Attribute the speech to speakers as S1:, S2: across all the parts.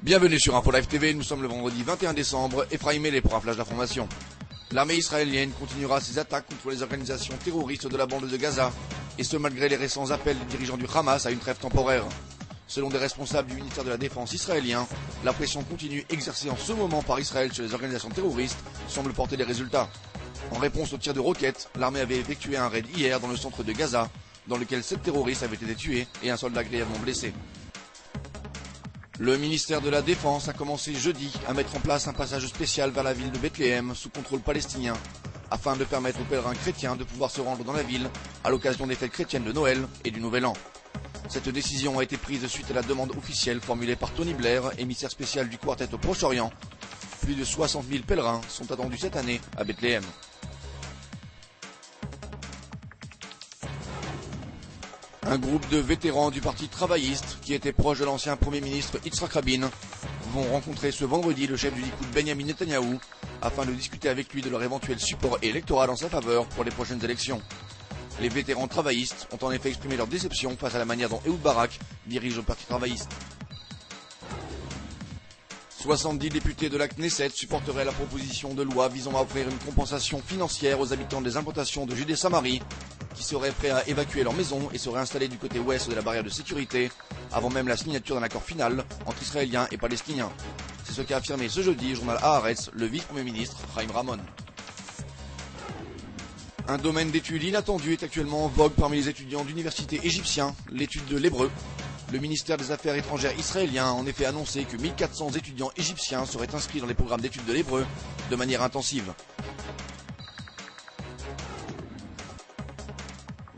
S1: Bienvenue sur Info Live TV, nous sommes le vendredi 21 décembre, Ephraim Melé pour un flash d'information. L'armée israélienne continuera ses attaques contre les organisations terroristes de la bande de Gaza, et ce malgré les récents appels des dirigeants du Hamas à une trêve temporaire. Selon des responsables du ministère de la Défense israélien, la pression continue exercée en ce moment par Israël sur les organisations terroristes semble porter des résultats. En réponse aux tirs de roquettes, l'armée avait effectué un raid hier dans le centre de Gaza, dans lequel 7 terroristes avaient été tués et un soldat grièvement blessé. Le ministère de la Défense a commencé jeudi à mettre en place un passage spécial vers la ville de Bethléem sous contrôle palestinien, afin de permettre aux pèlerins chrétiens de pouvoir se rendre dans la ville à l'occasion des fêtes chrétiennes de Noël et du Nouvel An. Cette décision a été prise suite à la demande officielle formulée par Tony Blair, émissaire spécial du Quartet au Proche-Orient. Plus de 60 000 pèlerins sont attendus cette année à Bethléem. Un groupe de vétérans du Parti travailliste, qui était proche de l'ancien Premier ministre Yitzhak Rabin, vont rencontrer ce vendredi le chef du Likoud Benyamin Netanyahou, afin de discuter avec lui de leur éventuel support électoral en sa faveur pour les prochaines élections. Les vétérans travaillistes ont en effet exprimé leur déception face à la manière dont Ehud Barak dirige le Parti travailliste. 70 députés de la Knesset supporteraient la proposition de loi visant à offrir une compensation financière aux habitants des implantations de Judée-Samarie, qui seraient prêts à évacuer leur maison et seraient installés du côté ouest de la barrière de sécurité, avant même la signature d'un accord final entre Israéliens et Palestiniens. C'est ce qu'a affirmé ce jeudi, journal Haaretz, le vice-premier ministre Chaim Ramon. Un domaine d'études inattendu est actuellement en vogue parmi les étudiants d'université égyptiens, l'étude de l'hébreu. Le ministère des Affaires étrangères israélien a en effet annoncé que 1400 étudiants égyptiens seraient inscrits dans les programmes d'études de l'hébreu de manière intensive.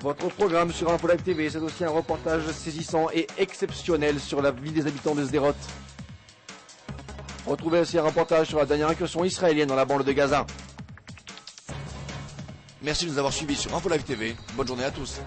S1: Votre programme sur Info Live TV, c'est aussi un reportage saisissant et exceptionnel sur la vie des habitants de Sderot. Retrouvez aussi un reportage sur la dernière incursion israélienne dans la bande de Gaza. Merci de nous avoir suivis sur Info Live TV. Bonne journée à tous.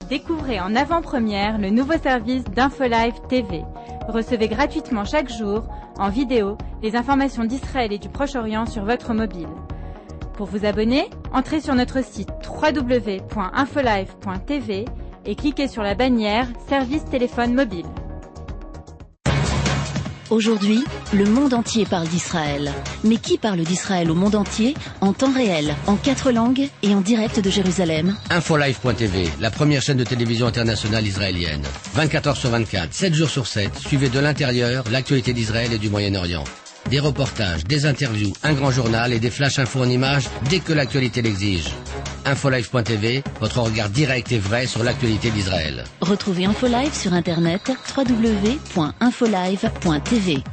S2: Découvrez en avant-première le nouveau service d'Info Live TV. Recevez gratuitement chaque jour, en vidéo, les informations d'Israël et du Proche-Orient sur votre mobile. Pour vous abonner, entrez sur notre site www.infolive.tv et cliquez sur la bannière Service téléphone mobile.
S3: Aujourd'hui, le monde entier parle d'Israël. Mais qui parle d'Israël au monde entier, en temps réel, en 4 langues et en direct de Jérusalem?
S4: Infolive.tv, la première chaîne de télévision internationale israélienne. 24 heures sur 24, 7 jours sur 7, suivez de l'intérieur l'actualité d'Israël et du Moyen-Orient. Des reportages, des interviews, un grand journal et des flash infos en images dès que l'actualité l'exige. Infolive.tv, votre regard direct et vrai sur l'actualité d'Israël.
S3: Retrouvez Infolive sur internet www.infolive.tv.